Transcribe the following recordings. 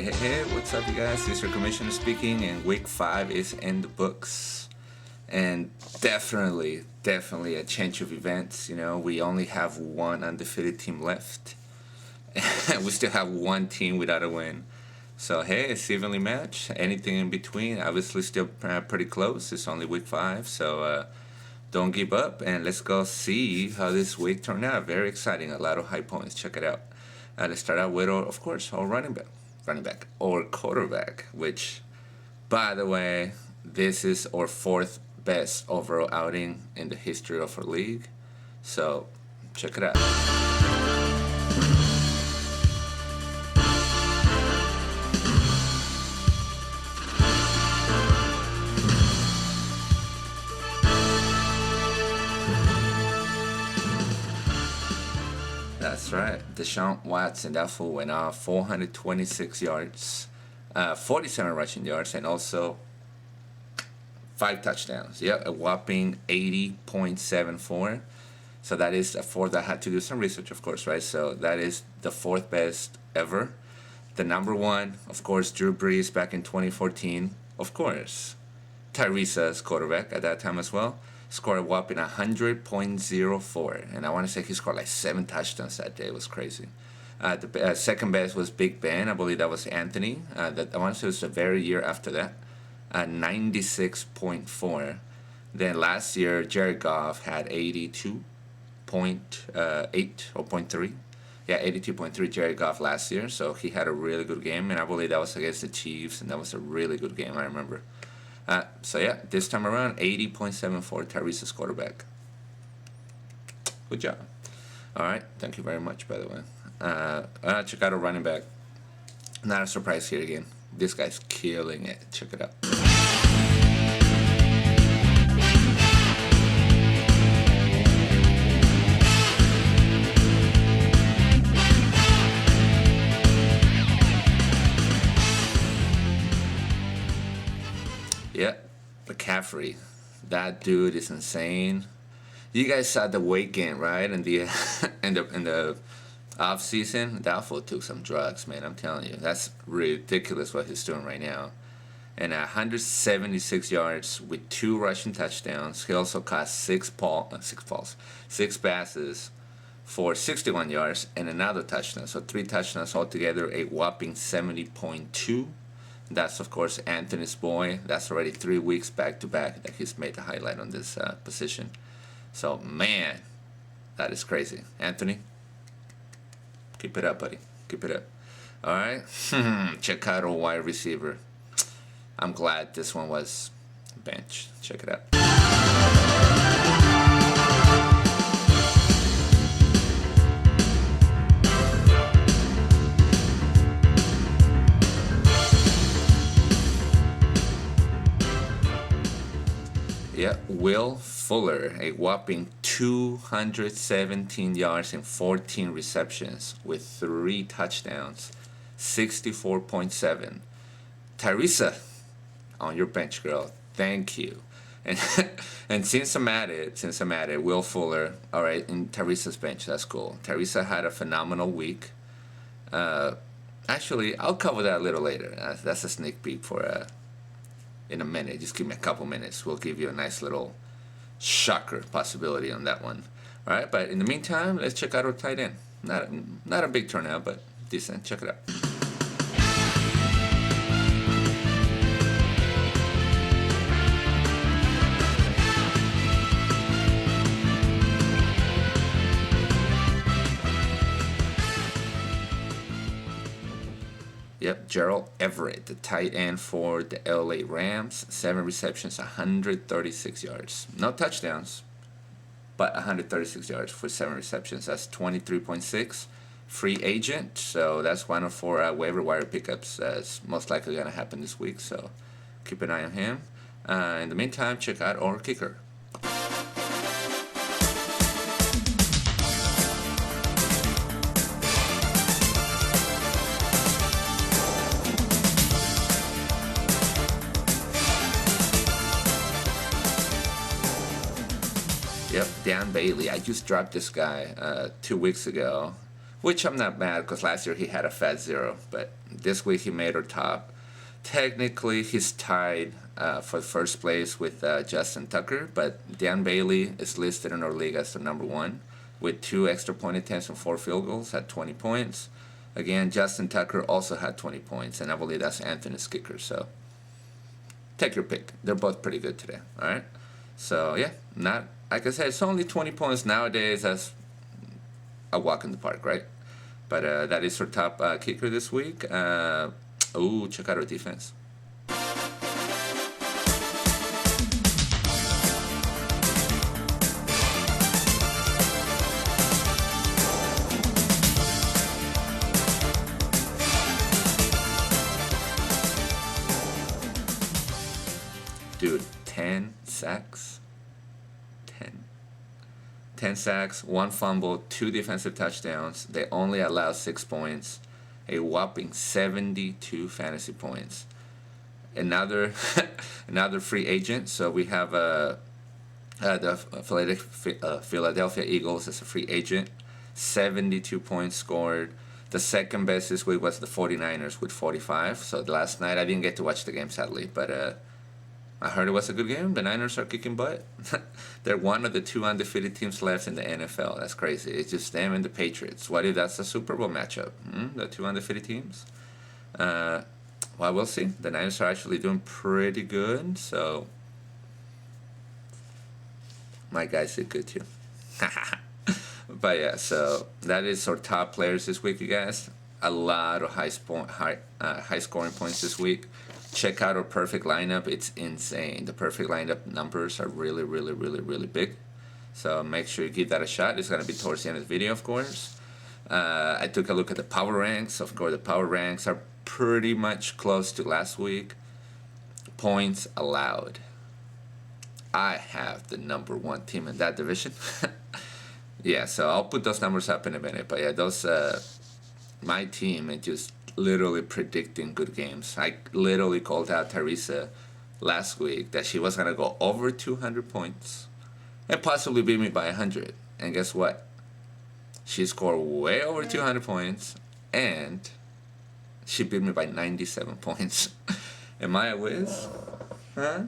Hey, what's up, you guys? This is your commissioner speaking, and week 5 is in the books. And definitely a change of events. You know, we only have one undefeated team left, and we still have one team without a win. So, hey, it's evenly matched. Anything in between, obviously, still pretty close. It's only week 5, so don't give up, and let's go see how this week turned out. Very exciting, a lot of high points. Check it out. Let's start out with, of course, our running back or quarterback, which, by the way, this is our 4th best overall outing in the history of our league. So check it out. That's right. Deshaun Watson, that fool went off 426 yards, 47 rushing yards, and also 5 touchdowns. Yeah, a whopping 80.74. So that is a 4th. I had to do some research, of course, right? So that is the 4th best ever. The number 1, of course, Drew Brees back in 2014. Of course, Tyree's quarterback at that time as well. Scored a whopping 100.04, and I want to say he scored like 7 touchdowns that day. It was crazy. The second best was Big Ben. I believe that was Anthony. That I want to say it was the very year after that, 96.4. Then last year, Jared Goff had 82.8 or 0.3. Yeah, 82.3 Jared Goff last year. So he had a really good game, and I believe that was against the Chiefs, and that was a really good game. I remember. So yeah, this time around, 80.74, Tyree's quarterback. Good job. All right, thank you very much, by the way. Check out a running back. Not a surprise here again. This guy's killing it. Check it out. Yeah, McCaffrey. That dude is insane. You guys saw the weight gain, right? In the in the off season, that fool took some drugs, man. I'm telling you, that's ridiculous what he's doing right now. And 176 yards with 2 rushing touchdowns. He also caught 6 passes for 61 yards and another touchdown. So 3 touchdowns altogether, a whopping 70.2. That's, of course, Anthony's boy. That's already 3 weeks back-to-back that he's made the highlight on this position. So, man, that is crazy. Anthony, keep it up, buddy. Keep it up. All right? Check out a wide receiver. I'm glad this one was bench. Check it out. Yeah, Will Fuller, a whopping 217 yards and 14 receptions with 3 touchdowns, 64.7. Teresa, on your bench, girl. Thank you. And and since I'm at it, Will Fuller, all right, in Teresa's bench. That's cool. Teresa had a phenomenal week. Actually, I'll cover that a little later. That's a sneak peek for in a minute. Just give me a couple minutes. We'll give you a nice little shocker possibility on that one. All right, but in the meantime, let's check out our tight end. Not a big turnout, but decent. Check it out. Yep, Gerald Everett, the tight end for the LA Rams. 7 receptions, 136 yards. No touchdowns, but 136 yards for 7 receptions. That's 23.6. Free agent, so that's one of 4 waiver wire pickups that's most likely going to happen this week. So keep an eye on him. In the meantime, check out our kicker. Yep, Dan Bailey. I just dropped this guy 2 weeks ago which I'm not mad because last year he had a fat zero, but this week he made our top. Technically, he's tied for first place with Justin Tucker, but Dan Bailey is listed in our league as the number one with 2 extra point attempts and 4 field goals at 20 points. Again, Justin Tucker also had 20 points, and I believe that's Anthony's kicker. So take your pick. They're both pretty good today. All right. So yeah, not like I said, it's only 20 points nowadays. That's a walk in the park, right? But that is our top kicker this week. Check out our defense. Dude, 10 sacks. 10 sacks, 1 fumble, 2 defensive touchdowns. They only allow 6 points. A whopping 72 fantasy points. Another free agent. So we have the Philadelphia Eagles as a free agent. 72 points scored. The second best this week was the 49ers with 45. So last night I didn't get to watch the game sadly, but I heard it was a good game. The Niners are kicking butt. They're one of the 2 undefeated teams left in the NFL. That's crazy. It's just them and the Patriots. What if that's a Super Bowl matchup? The 2 undefeated teams? Well, we'll see. The Niners are actually doing pretty good. So my guys did good too. But yeah, so that is our top players this week, you guys. A lot of high scoring points this week. Check out our perfect lineup. It's insane. The perfect lineup numbers are really, really, really, really big. So make sure you give that a shot. It's going to be towards the end of the video, of course. I took a look at the power ranks. Of course, the power ranks are pretty much close to last week. Points allowed. I have the number 1 team in that division. Yeah, so I'll put those numbers up in a minute. But yeah, those my team is just literally predicting good games. I literally called out Teresa last week that she was going to go over 200 points and possibly beat me by 100. And guess what? She scored way over 200 points and she beat me by 97 points. Am I a whiz? Huh?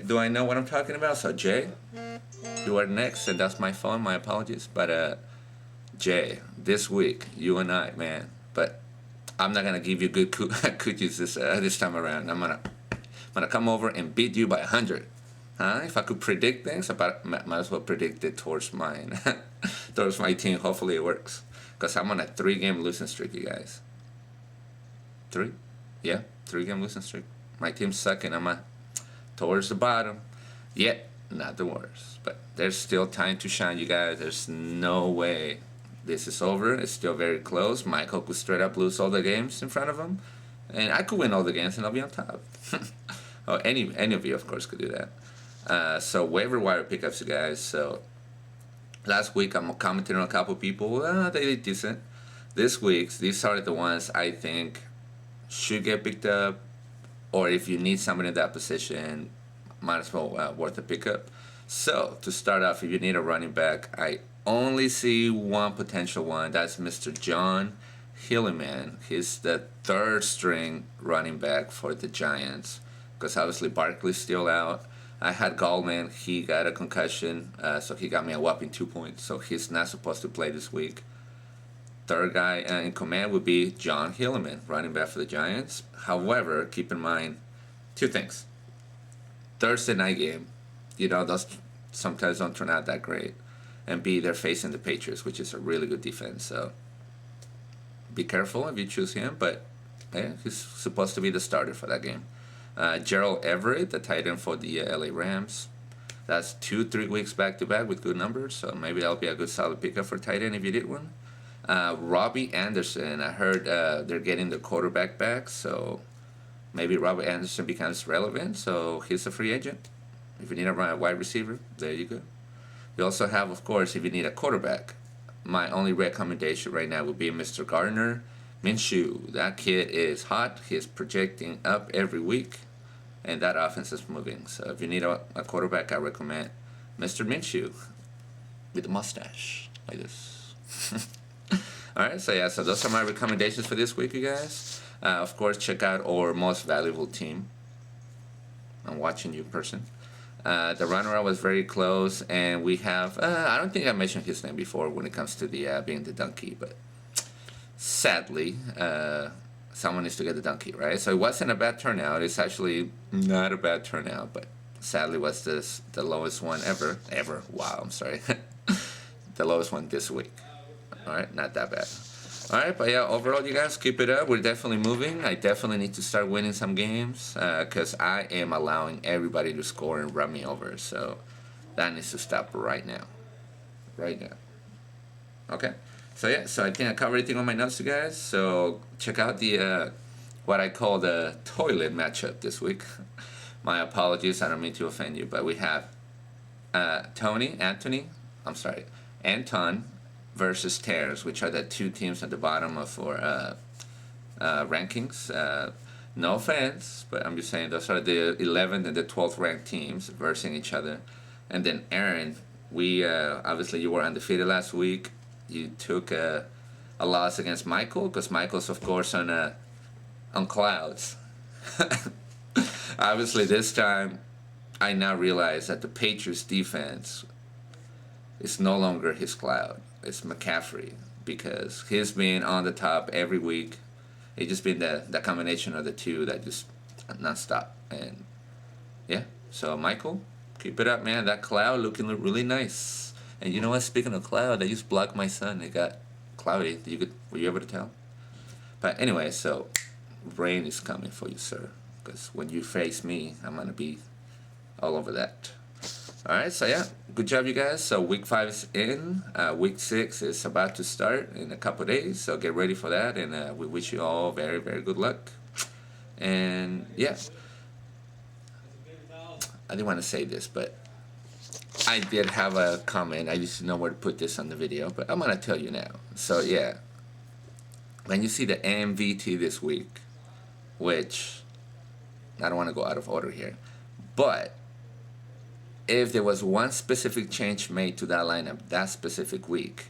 Do I know what I'm talking about? So Jay, you are next, and that's my phone. My apologies. But Jay, this week, you and I, man. But I'm not gonna give you good cookies this time around. I'm gonna come over and beat you by 100. Huh? If I could predict things, I might as well predict it towards mine, towards my team. Hopefully it works, cause I'm on a 3-game losing streak, you guys. 3? Yeah, 3-game losing streak. My team's sucking. I'm towards the bottom. Yet not the worst, but there's still time to shine, you guys. There's no way this is over. It's still very close. Michael could straight up lose all the games in front of him, and I could win all the games and I'll be on top. Oh, any of you, of course, could do that. So waiver wire pickups, you guys. So last week I'm commenting on a couple people. They did decent. This week, these are the ones I think should get picked up, or if you need somebody in that position, might as well worth a pickup. So to start off, if you need a running back, I only see one potential one. That's Mr. John Hilliman. He's the 3rd string running back for the Giants, because obviously Barkley's still out. I had Gallman. He got a concussion, so he got me a whopping 2 points. So he's not supposed to play this week. 3rd guy in command would be John Hilliman, running back for the Giants. However, keep in mind 2 things. Thursday night game, those sometimes don't turn out that great. And B, they're facing the Patriots, which is a really good defense. So be careful if you choose him, but yeah, he's supposed to be the starter for that game. Gerald Everett, the tight end for the LA Rams. That's 2-3 weeks back-to-back with good numbers, so maybe that'll be a good solid pickup for tight end if you did one. Robbie Anderson, I heard they're getting the quarterback back, so maybe Robbie Anderson becomes relevant, so he's a free agent. If you need a wide receiver, there you go. You also have, of course, if you need a quarterback, my only recommendation right now would be Mr. Gardner Minshew. That kid is hot. He's projecting up every week, and that offense is moving. So if you need a quarterback, I recommend Mr. Minshew with a mustache like this. All right, so yeah, so those are my recommendations for this week, you guys. Of course, check out our most valuable team. I'm watching you, person. The runner-up was very close, and we have, I don't think I mentioned his name before when it comes to the being the donkey, but sadly, someone needs to get the donkey, right? So it wasn't a bad turnout. It's actually not a bad turnout, but sadly was the lowest one ever. Wow, I'm sorry. The lowest one this week. All right, not that bad. All right, but yeah, overall, you guys keep it up. We're definitely moving. I definitely need to start winning some games because I am allowing everybody to score and run me over. So that needs to stop right now. Right now. Okay. So yeah, so I think I covered everything on my notes, you guys. So check out the what I call the toilet matchup this week. My apologies, I don't mean to offend you, but we have Anton versus Tears, which are the two teams at the bottom of our rankings. No offense, but I'm just saying those are the 11th and the 12th ranked teams versing each other. And then Aaron, we obviously you were undefeated last week. You took a loss against Michael because Michael's of course on clouds. Obviously this time I now realize that the Patriots defense is no longer his cloud. It's McCaffrey because he's been on the top every week. It's just been the combination of the two that just non-stop. And yeah, so Michael, keep it up, man. That cloud looking really nice. And you know what? Speaking of cloud, I just blocked my sun. It got cloudy. Were you able to tell? But anyway, so rain is coming for you, sir. Because when you face me, I'm gonna be all over that. All right, so yeah, good job, you guys. So week 5 is in. Week 6 is about to start in a couple days. So get ready for that, and we wish you all very, very good luck. And yeah, I didn't want to say this, but I did have a comment. I just didn't know where to put this on the video, but I'm gonna tell you now. So yeah, when you see the MVT this week, which I don't want to go out of order here, but if there was one specific change made to that lineup that specific week,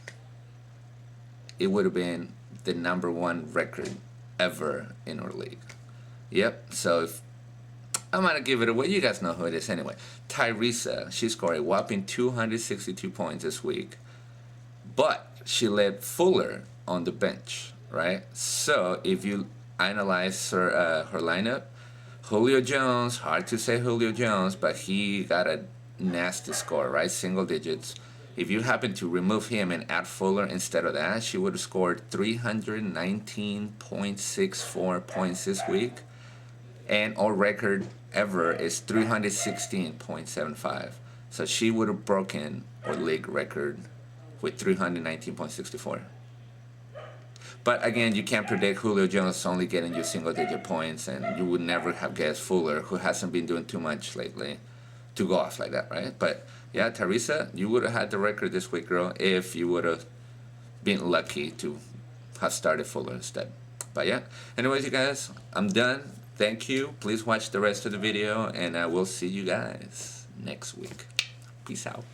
it would have been the #1 record ever in our league. Yep, so if I'm going to give it away. You guys know who it is anyway. Tyresa, she scored a whopping 262 points this week, but she led Fuller on the bench, right? So if you analyze her lineup, Julio Jones, hard to say Julio Jones, but he got a nasty score, right? Single digits. If you happen to remove him and add Fuller instead of that, she would have scored 319.64 points this week. And our record ever is 316.75. So she would have broken our league record with 319.64. But again, you can't predict Julio Jones only getting you single-digit points, and you would never have guessed Fuller, who hasn't been doing too much lately, to go off like that, right? But yeah, Teresa, you would have had the record this week, girl, if you would have been lucky to have started Fuller instead. But yeah, anyways, you guys, I'm done. Thank you. Please watch the rest of the video, and I will see you guys next week. Peace out.